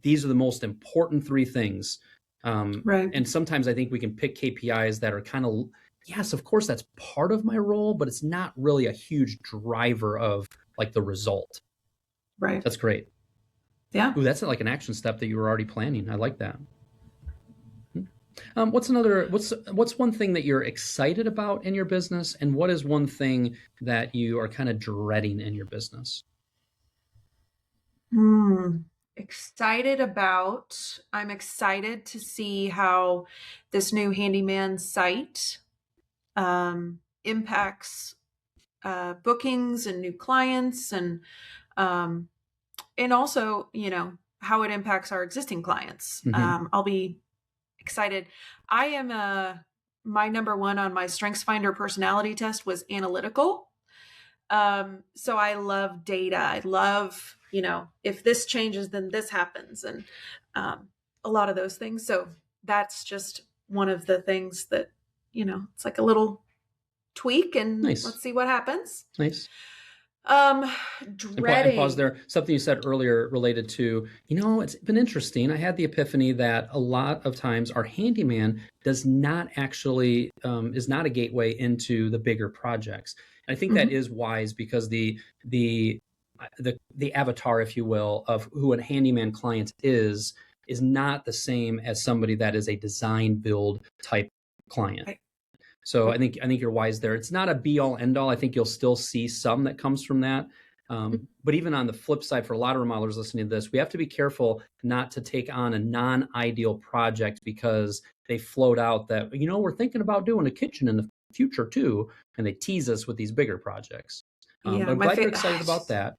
[SPEAKER 2] these are the most important 3 things. Right. And sometimes I think we can pick KPIs that are kind of, yes, of course, that's part of my role, but it's not really a huge driver of like the result.
[SPEAKER 3] Right.
[SPEAKER 2] That's great.
[SPEAKER 3] Yeah.
[SPEAKER 2] Ooh, that's like an action step that you were already planning. I like that. What's one thing that you're excited about in your business, and what is one thing that you are kind of dreading in your business?
[SPEAKER 3] Excited about, I'm excited to see how this new Handyman site impacts bookings and new clients, and also, how it impacts our existing clients. I'll be excited. I am my number 1 on my StrengthsFinder personality test was analytical. So I love data. I love, if this changes, then this happens, and a lot of those things. So that's just one of the things that, it's like a little tweak, and nice. Let's see what happens.
[SPEAKER 2] Nice.
[SPEAKER 3] Dreading.
[SPEAKER 2] And pause there. Something you said earlier related to, it's been interesting. I had the epiphany that a lot of times our handyman does not actually, is not a gateway into the bigger projects. And I think that is wise, because the avatar, if you will, of who a handyman client is not the same as somebody that is a design build type client. Right. So I think you're wise there. It's not a be all end all. I think you'll still see some that comes from that. But even on the flip side, for a lot of remodelers listening to this, we have to be careful not to take on a non-ideal project because they float out that, we're thinking about doing a kitchen in the future too. And they tease us with these bigger projects.
[SPEAKER 3] Yeah,
[SPEAKER 2] But I'm
[SPEAKER 3] my
[SPEAKER 2] glad you're excited about that.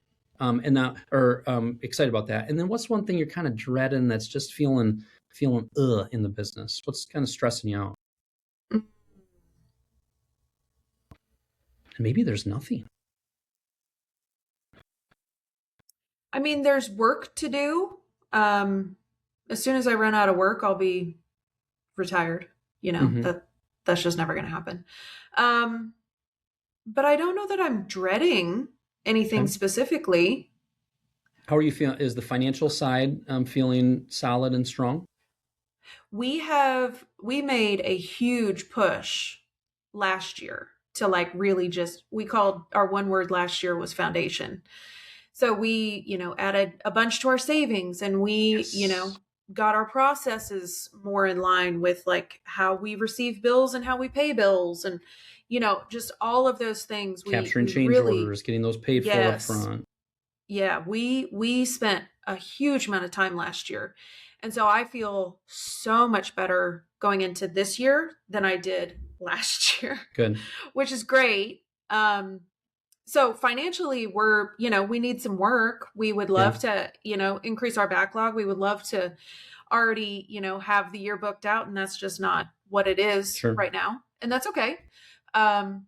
[SPEAKER 2] Excited about that. And then what's one thing you're kind of dreading that's just feeling in the business? What's kind of stressing you out?
[SPEAKER 3] Mm.
[SPEAKER 2] And maybe there's nothing.
[SPEAKER 3] I mean, there's work to do. As soon as I run out of work, I'll be retired. You know,
[SPEAKER 2] Mhm.
[SPEAKER 3] that's just never going to happen. But I don't know that I'm dreading anything
[SPEAKER 2] Okay.
[SPEAKER 3] specifically.
[SPEAKER 2] How are you feeling? Is the financial side feeling solid and strong?
[SPEAKER 3] We made a huge push last year to like really just, we called our one word last year was foundation. So we, added a bunch to our savings, and we,
[SPEAKER 2] Yes.
[SPEAKER 3] got our processes more in line with like how we receive bills and how we pay bills, and just all of those things.
[SPEAKER 2] Capturing
[SPEAKER 3] We
[SPEAKER 2] change
[SPEAKER 3] really,
[SPEAKER 2] orders, getting those paid for up
[SPEAKER 3] yes,
[SPEAKER 2] front.
[SPEAKER 3] yeah, we spent a huge amount of time last year. And so I feel so much better going into this year than I did last year,
[SPEAKER 2] Good.
[SPEAKER 3] which is great. So financially, we need some work. We would love to, increase our backlog. We would love to already, have the year booked out, and that's just not what it is
[SPEAKER 2] Sure.
[SPEAKER 3] right now. And that's okay. And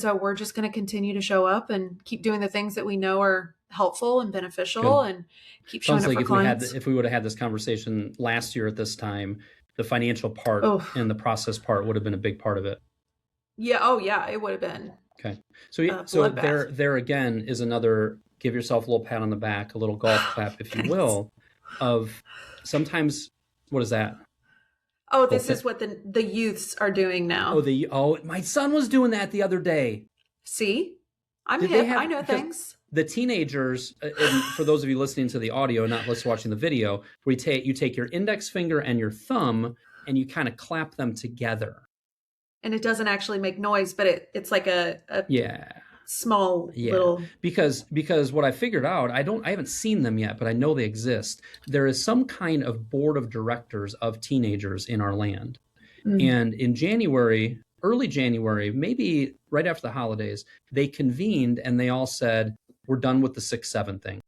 [SPEAKER 3] so we're just going to continue to show up and keep doing the things that we know are helpful and beneficial.
[SPEAKER 2] Good.
[SPEAKER 3] And keep showing
[SPEAKER 2] Sounds
[SPEAKER 3] up
[SPEAKER 2] like
[SPEAKER 3] for clients.
[SPEAKER 2] if we would have had this conversation last year at this time, the financial part
[SPEAKER 3] Oh,
[SPEAKER 2] and the process part would have been a big part of it.
[SPEAKER 3] yeah. Oh, yeah. It would have been.
[SPEAKER 2] Okay. So
[SPEAKER 3] Bloodbath.
[SPEAKER 2] there again is another, give yourself a little pat on the back, a little golf clap, if you will, of sometimes, what is that?
[SPEAKER 3] Oh, this is what the youths are doing now.
[SPEAKER 2] My son was doing that the other day.
[SPEAKER 3] See, I'm
[SPEAKER 2] Did
[SPEAKER 3] hip.
[SPEAKER 2] they have-
[SPEAKER 3] I know
[SPEAKER 2] because
[SPEAKER 3] things.
[SPEAKER 2] The teenagers, and for those of you listening to the audio, not watching the video, where you take your index finger and your thumb and you kind of clap them together.
[SPEAKER 3] And it doesn't actually make noise, but it's like a
[SPEAKER 2] Yeah.
[SPEAKER 3] small little.
[SPEAKER 2] Because what I figured out, I haven't seen them yet, but I know they exist. There is some kind of board of directors of teenagers in our land. And in January, early January, maybe right after the holidays, they convened and they all said, we're done with the 6-7 thing.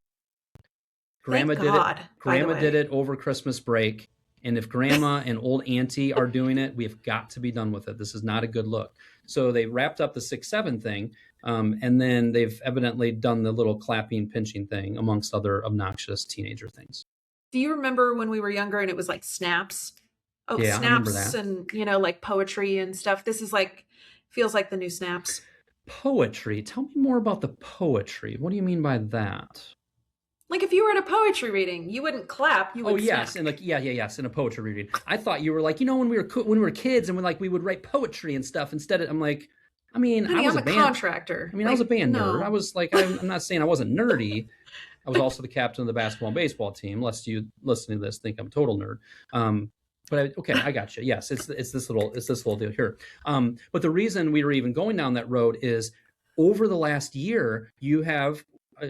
[SPEAKER 2] Grandma did it over Christmas break. And if grandma and old auntie are doing it, we have got to be done with it. This is not a good look. So they wrapped up the 6-7 thing. And then they've evidently done the little clapping, pinching thing amongst other obnoxious teenager things.
[SPEAKER 3] Do you remember when we were younger and it was like snaps? Oh,
[SPEAKER 2] yeah,
[SPEAKER 3] snaps,
[SPEAKER 2] I remember that.
[SPEAKER 3] And like poetry and stuff. This is feels like the new snaps.
[SPEAKER 2] Poetry. Tell me more about the poetry. What do you mean by that?
[SPEAKER 3] Like if you were at a poetry reading, you wouldn't clap. You would.
[SPEAKER 2] Oh yes,
[SPEAKER 3] snap.
[SPEAKER 2] and yes, in a poetry reading. I thought you were like, when we were kids and we would write poetry and stuff. Instead, I'm like,
[SPEAKER 3] Honey,
[SPEAKER 2] I was
[SPEAKER 3] I'm a contractor.
[SPEAKER 2] I was a band
[SPEAKER 3] no.
[SPEAKER 2] nerd. I was like, I'm not saying I wasn't nerdy. I was also the captain of the basketball and baseball team. Lest you listening to this think I'm a total nerd. But I got you. Yes, it's this little deal here. But the reason we were even going down that road is over the last year, you have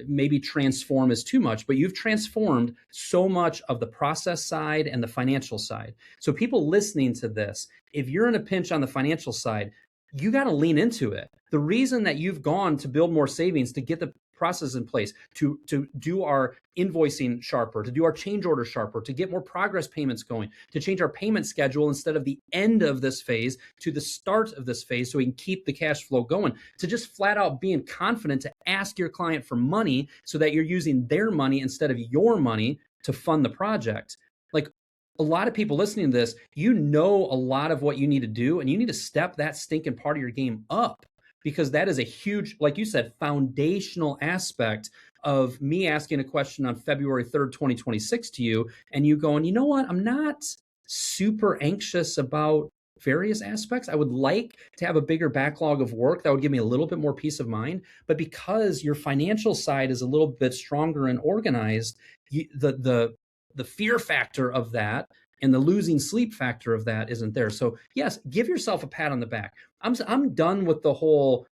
[SPEAKER 2] maybe transform is too much, but you've transformed so much of the process side and the financial side. So people listening to this, if you're in a pinch on the financial side, you got to lean into it. The reason that you've gone to build more savings, to get the process in place, to do our invoicing sharper, to do our change order sharper, to get more progress payments going, to change our payment schedule instead of the end of this phase to the start of this phase so we can keep the cash flow going, to just flat out being confident to ask your client for money so that you're using their money instead of your money to fund the project. Like a lot of people listening to this, a lot of what you need to do, and you need to step that stinking part of your game up, because that is a huge, like you said, foundational aspect of me asking a question on February 3rd, 2026 to you, and you going, you know what, I'm not super anxious about various aspects. I would like to have a bigger backlog of work that would give me a little bit more peace of mind. But because your financial side is a little bit stronger and organized, the fear factor of that and the losing sleep factor of that isn't there. So yes, give yourself a pat on the back. I'm done with the whole,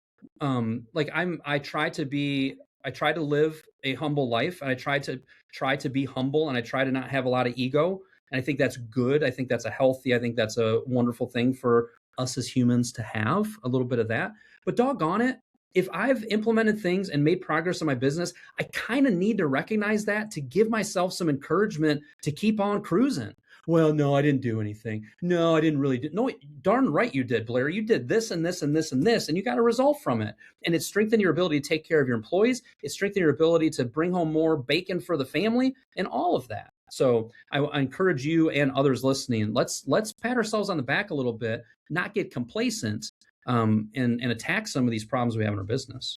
[SPEAKER 2] I try to live a humble life, and I try to be humble, and I try to not have a lot of ego. And I think that's good. I think that's I think that's a wonderful thing for us as humans to have a little bit of that. But doggone it, if I've implemented things and made progress in my business, I kind of need to recognize that to give myself some encouragement to keep on cruising. Well, no, I didn't do anything. No, I didn't really do. No, darn right you did, Blair. You did this and this and this and this, and you got a result from it. And it strengthened your ability to take care of your employees. It strengthened your ability to bring home more bacon for the family and all of that. So I encourage you and others listening, let's pat ourselves on the back a little bit, not get complacent, and attack some of these problems we have in our business.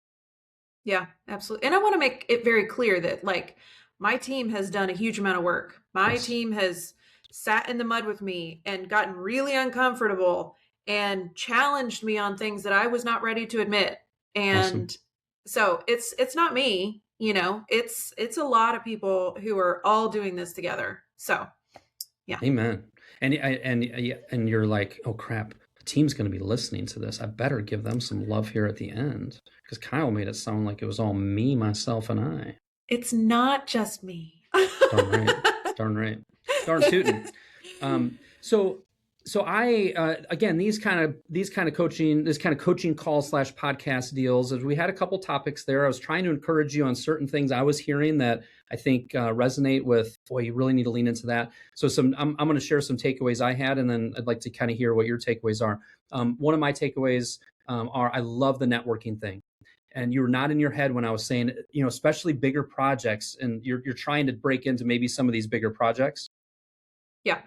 [SPEAKER 3] Yeah, absolutely. And I want to make it very clear that like my team has done a huge amount of work. My
[SPEAKER 2] Yes.
[SPEAKER 3] team has sat in the mud with me and gotten really uncomfortable and challenged me on things that I was not ready to admit. And so it's not me, you know, it's a lot of people who are all doing this together. So yeah.
[SPEAKER 2] Amen. And you're like, oh crap, the team's going to be listening to this. I better give them some love here at the end, because Kyle made it sound like it was all me, myself, and I.
[SPEAKER 3] It's not just me.
[SPEAKER 2] Darn right. Darn right. Darn tootin'. So I again, these kind of coaching call / podcast deals, as we had a couple topics there. I was trying to encourage you on certain things I was hearing that I think resonate with, boy, you really need to lean into that. So I'm going to share some takeaways I had, and then I'd like to kind of hear what your takeaways are. One of my takeaways are, I love the networking thing. And you were not in your head when I was saying, you know, especially bigger projects, and you're trying to break into maybe some of these bigger projects.
[SPEAKER 3] Yeah.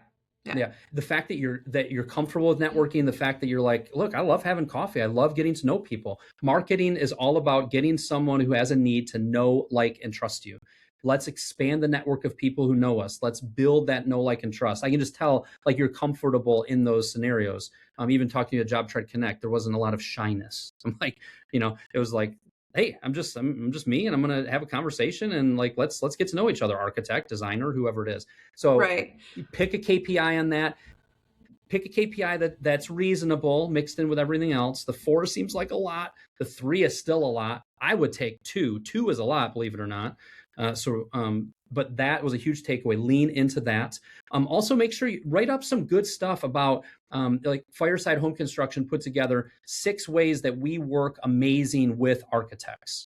[SPEAKER 2] Yeah. The fact that you're comfortable with networking, the fact that you're like, look, I love having coffee. I love getting to know people. Marketing is all about getting someone who has a need to know, like, and trust you. Let's expand the network of people who know us. Let's build that know, like, and trust. I can just tell, like, you're comfortable in those scenarios. Even talking to Job Tread Connect, there wasn't a lot of shyness. I'm like, you know, it was like, hey, I'm just me, and I'm going to have a conversation, and like, let's get to know each other, architect, designer, whoever it is. So
[SPEAKER 3] right.
[SPEAKER 2] You pick a KPI on that. Pick a KPI that's reasonable, mixed in with everything else. The 4 seems like a lot. The 3 is still a lot. I would take 2. 2 is a lot, believe it or not. But that was a huge takeaway. Lean into that. Also, make sure you write up some good stuff about, like Fireside Home Construction put together 6 ways that we work amazing with architects.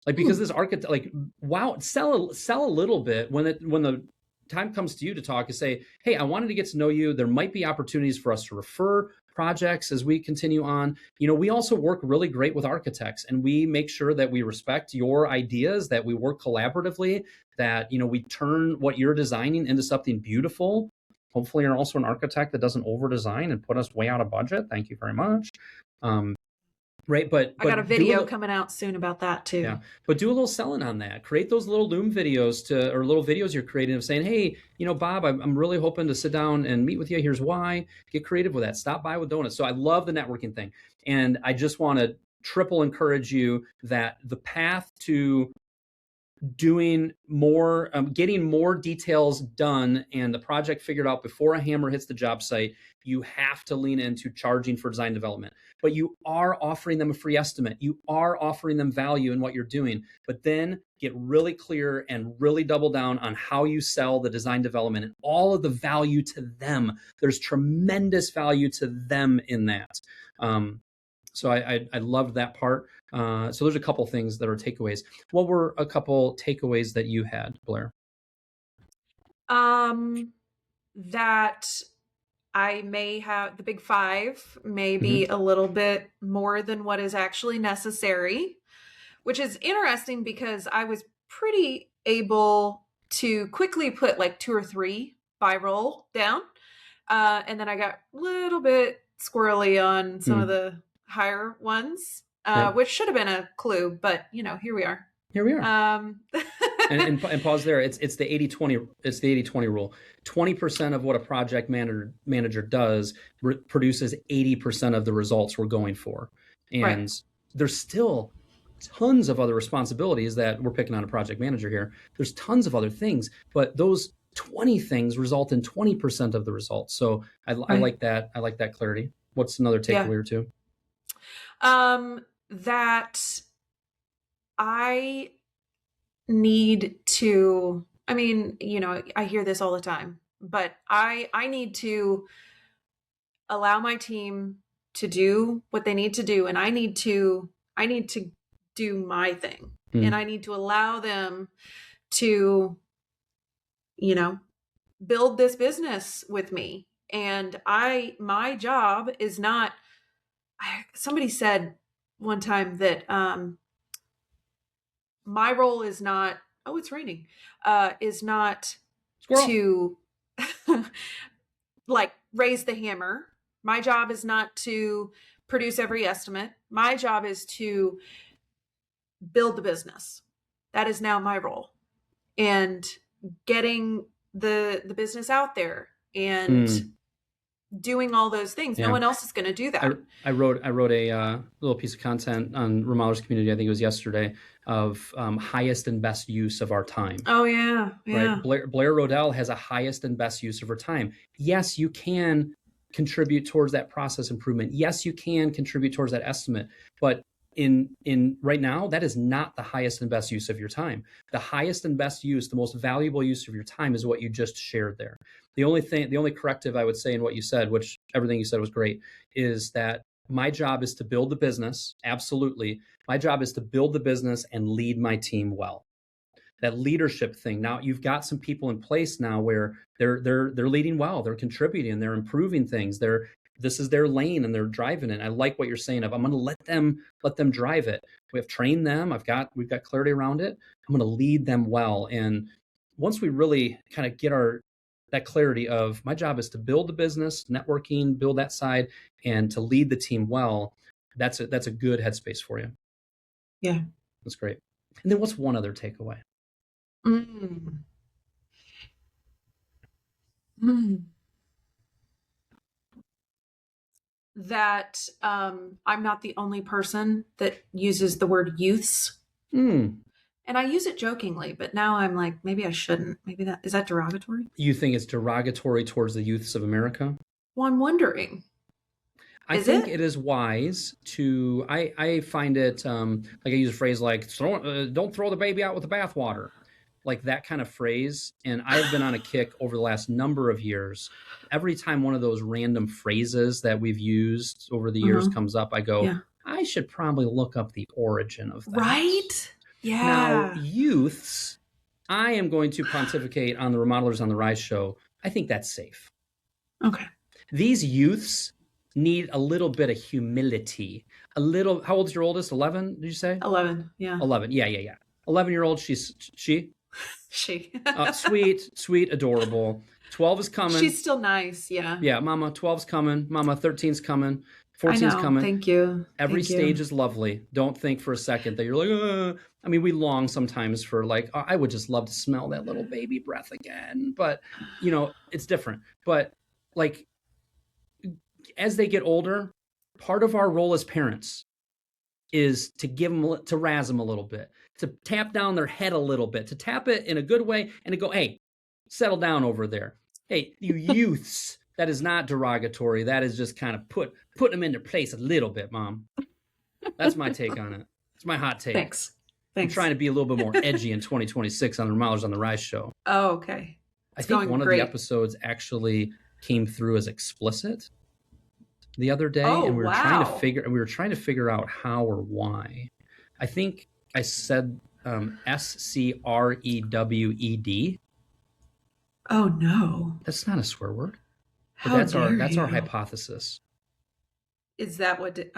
[SPEAKER 2] Like, because this architect, like, wow, sell a little bit when the time comes to you to talk, and say, hey, I wanted to get to know you. There might be opportunities for us to refer projects as we continue on. You know, we also work really great with architects, and we make sure that we respect your ideas, that we work collaboratively, that, you know, we turn what you're designing into something beautiful. Hopefully you're also an architect that doesn't over design and put us way out of budget. Thank you very much. Right. But
[SPEAKER 3] I got a video coming out soon about that too.
[SPEAKER 2] Yeah. But do a little selling on that. Create those little Loom videos or little videos you're creating of saying, hey, you know, Bob, I'm really hoping to sit down and meet with you. Here's why. Get creative with that. Stop by with donuts. So I love the networking thing. And I just want to triple encourage you that the path to doing more, getting more details done and the project figured out before a hammer hits the job site, you have to lean into charging for design development. But you are offering them a free estimate. You are offering them value in what you're doing. But then get really clear and really double down on how you sell the design development and all of the value to them. There's tremendous value to them in that. So I loved that part. So there's a couple things that are takeaways. What were a couple takeaways that you had, Blair?
[SPEAKER 3] That I may have the big 5, maybe a little bit more than what is actually necessary, which is interesting because I was pretty able to quickly put like 2 or 3 by roll down. And then I got a little bit squirrely on some of the higher ones, which should have been a clue, but you know, here we are.
[SPEAKER 2] And pause there. It's the 80-20. It's the 80-20 rule. 20% of what a project manager does produces 80% of the results we're going for. And there's still tons of other responsibilities that we're picking on a project manager here. There's tons of other things, but those 20 things result in 20% of the results. So I like that. I like that clarity. What's another takeaway or two?
[SPEAKER 3] That I need to, I mean, you know, I hear this all the time, but I need to allow my team to do what they need to do, and I need to do my thing. And I need to allow them to, build this business with me. And my job is not, somebody said one time that my role is not, oh, it's raining, is not
[SPEAKER 2] Squirrel.
[SPEAKER 3] to like raise the hammer. My job is not to produce every estimate. My job is to build the business. That is now my role. And getting the business out there and doing all those things.
[SPEAKER 2] Yeah.
[SPEAKER 3] No one else is going to do that.
[SPEAKER 2] I wrote a little piece of content on Remodelers Community, I think it was yesterday, of highest and best use of our time.
[SPEAKER 3] Oh, yeah.
[SPEAKER 2] Right? Blair Roedel has a highest and best use of her time. Yes, you can contribute towards that process improvement. Yes, you can contribute towards that estimate. But in right now, that is not the highest and best use of your time. The highest and best use, the most valuable use of your time is what you just shared there. The only corrective I would say in what you said, which everything you said was great, is that my job is to build the business. Absolutely. My job is to build the business and lead my team well. That leadership thing. Now you've got some people in place now where they're leading well, they're contributing, they're improving things. This is their lane and they're driving it. I like what you're saying of I'm going to let them drive it. We have trained them. We've got clarity around it. I'm going to lead them well. And once we really kind of get that clarity of my job is to build the business, networking, build that side, and to lead the team well, that's a good headspace for you.
[SPEAKER 3] Yeah.
[SPEAKER 2] That's great. And then what's one other takeaway?
[SPEAKER 3] That I'm not the only person that uses the word youths. And I use it jokingly, but now I'm like, maybe I shouldn't. Maybe is that derogatory?
[SPEAKER 2] You think it's derogatory towards the youths of America?
[SPEAKER 3] Well, I'm wondering.
[SPEAKER 2] I think it is wise to, I find it, like I use a phrase like, don't throw the baby out with the bathwater. Like that kind of phrase. And I've been on a kick over the last number of years. Every time one of those random phrases that we've used over the years comes up, I go, I should probably look up the origin of that.
[SPEAKER 3] Right? Yeah.
[SPEAKER 2] Now, youths, I am going to pontificate on the Remodelers on the Rise show. I think that's safe.
[SPEAKER 3] Okay.
[SPEAKER 2] These youths need a little bit of humility. How old's your oldest? 11, did you say?
[SPEAKER 3] 11, yeah.
[SPEAKER 2] 11, yeah. 11-year-old, she?
[SPEAKER 3] She.
[SPEAKER 2] Sweet, adorable. 12 is coming.
[SPEAKER 3] She's still nice, yeah.
[SPEAKER 2] Yeah, Mama, 12's coming. Mama, 13's coming. 14's coming.
[SPEAKER 3] Thank you.
[SPEAKER 2] Every stage is lovely. Don't think for a second that you're like, I mean, we long sometimes for like, I would just love to smell that little baby breath again. But, it's different. But like, as they get older, part of our role as parents is to to razz them a little bit, to tap down their head a little bit, to tap it in a good way and to go, hey, settle down over there. Hey, you youths. That is not derogatory. That is just kind of put them in their place a little bit, Mom. That's my take on it. It's my hot take.
[SPEAKER 3] Thanks.
[SPEAKER 2] I'm trying to be a little bit more edgy in 2026 on the Remodelers on the Rise show.
[SPEAKER 3] Oh, okay.
[SPEAKER 2] I think one of the episodes actually came through as explicit the other day, and we were trying to figure out how or why. I think I said SCREWED.
[SPEAKER 3] Oh no,
[SPEAKER 2] that's not a swear word. But that's our hypothesis.
[SPEAKER 3] Is that what did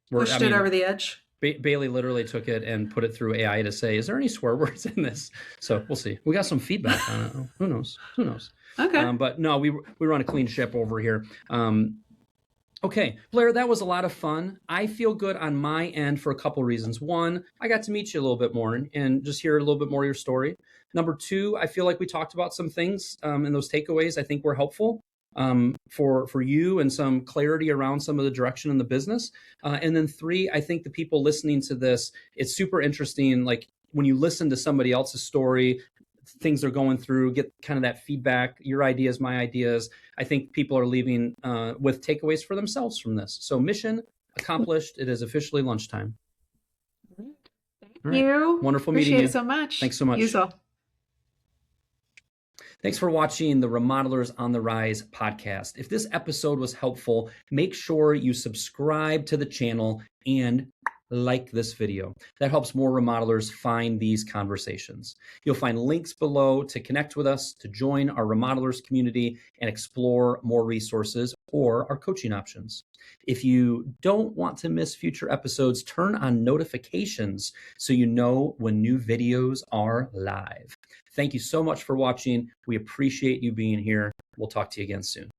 [SPEAKER 3] pushed it over the edge?
[SPEAKER 2] Bailey literally took it and put it through AI to say, is there any swear words in this? So we'll see. We got some feedback on it. Who knows?
[SPEAKER 3] Okay.
[SPEAKER 2] But no, we run a clean ship over here. Okay, Blair, that was a lot of fun. I feel good on my end for a couple reasons. One, I got to meet you a little bit more and just hear a little bit more of your story. Number two, I feel like we talked about some things and those takeaways I think were helpful for you and some clarity around some of the direction in the business. And then three, I think the people listening to this, it's super interesting. Like when you listen to somebody else's story, things they're going through, get kind of that feedback, your ideas, my ideas. I think people are leaving with takeaways for themselves from this. So mission accomplished. It is officially lunchtime.
[SPEAKER 3] Thank you.
[SPEAKER 2] Wonderful meeting you.
[SPEAKER 3] Appreciate it so much.
[SPEAKER 2] Thanks so much.
[SPEAKER 3] You as well.
[SPEAKER 2] Thanks for watching the Remodelers on the Rise podcast. If this episode was helpful, make sure you subscribe to the channel and like this video. That helps more remodelers find these conversations. You'll find links below to connect with us, to join our remodelers community and explore more resources or our coaching options. If you don't want to miss future episodes, turn on notifications so you know when new videos are live. Thank you so much for watching. We appreciate you being here. We'll talk to you again soon.